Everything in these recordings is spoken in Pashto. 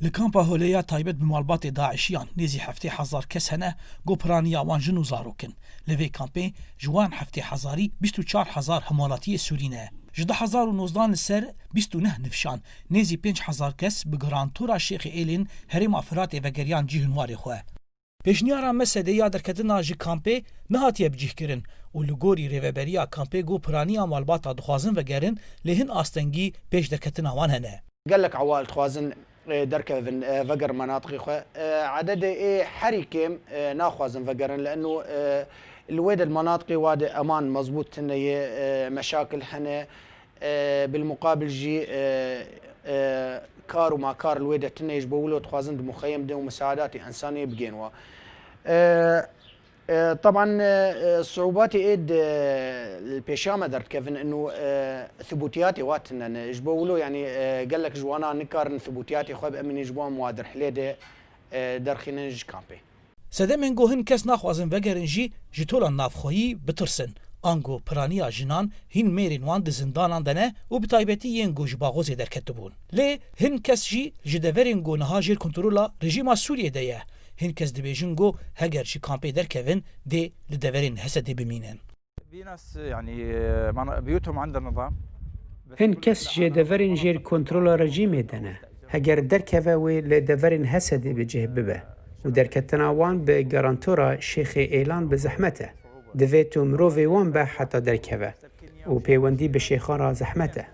لکامپا هولیا تایبەت bi malbatê Daişiyan nêzî heftê hezar kes hene gopiraniya wan jin û zarokin. Li vê kampê ji wan heftê hezarî 24 hezar hemalatiyê Sûrî ne. Ji 2019 li ser 29 nifşan nêzî 5 hezar kes bi girantora Şêxê Êlên herêma Firatê vegeriyan cîhên warê xwe. Pêşniyara Mesedê ya derketina ji kampê nehatiye bicihkirin û li gorî rêveberiya kampê gopiraniya malbata dixwazin vegerin lê hin astengî pêş derketina wan hene. قالك عوائل خوازن دركفن فقر مناطقي عدد حريكم ناخوازن فقرن لانه الويد المناطقي واد امان مضبوط تني مشاكل حنا بالمقابل جي كار وما كار الويد تني يجبولو تخوازن مخيم دو مساعدات انسانيه بجينوا طبعا صعوباتي ايد البيشامه درت كيفن انه ثبوتياتي واتنا يجبولو يعني قال لك جوانا نكار ثبوتياتي خو بامن يجبون موادر حليده درخين نج كامبي سدمن گوهن کس ناخوازن وگرن جی جتولا نافخویی بترسن انگو پرانیا جنان هین میرین وان زندانان دنه و بتایبتی ین گوج باغوز درکتبون لی هن کس جی جدورین گو نهاجر کنترولا رژیم سوریه ده هن کس دبیجن گو هگر شي کامپی درکوین دی لدورین حسد بمینن في ناس يعني بيوتهم عند النظام هن کس جدورین جیر کنترول رژیم دنه هگر درکوه و لدورین حسد بجه ببه و درکتنا وان به گارانتورا شیخ ایلان به زحمته دویت و مروی وان به حتی درکوه و پیوندی به شیخان را زحمته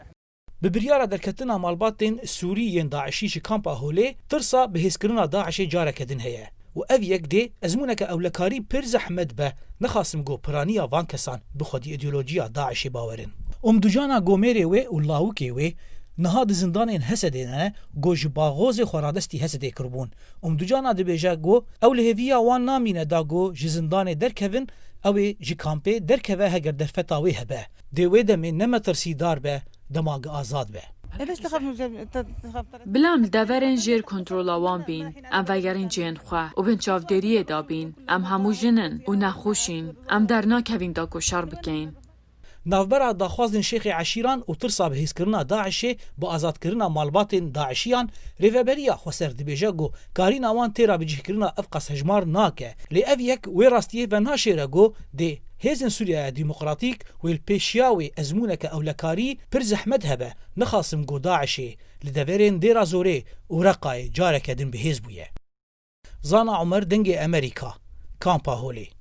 ببریارا درکتنا مالباتین سوری ین داعشی شی کامپا هوله ترسا به هسکرنا داعشی جارکدن هیه و او یک دی ازمونک اولکاری پر زحمت به نخاسم گو پرانیا وان کسان بخودی ایدئولوژیا داعشی باورن دوجانا گومری و لاوکی و نهاد زندانین حسدینه گوج باغوز خورادستی حسدی کربون دوجانا دبیجا گو اولهویا وان نامینه دا گو ج زندان درکوین او ج کامپی درکوه هگر در فتاوی هبه دیوی دمی نمترسیدار به دماغ آزاد به بلام دورن جیر کنترولا وان بین ام وگرین جین خواه و بین چاودریه دا بین ام همو جنن و نخوشین ام در ناکوین دا گوشار بکین نافبرا داخوازن شیخ عشیران و ترسا به هیسکرنا داعشی با آزادکرنا مالباتین داعشیان ریوبریا خوسر دبیجا گو کارین آوان تیرا بجهکرنا افقاس هجمار ناکه لی او یک وی راستیه و ناشیره گو دی هیزن سوریا ديمقراطيك والبيشياوي ازمونك اولكاري پر زحمت هبه نخاصم گو داعشي لدورين ديرا زوري ورقاي جارك دن بهيز بويه زانا عمر دنگي امريكا كامبا هولي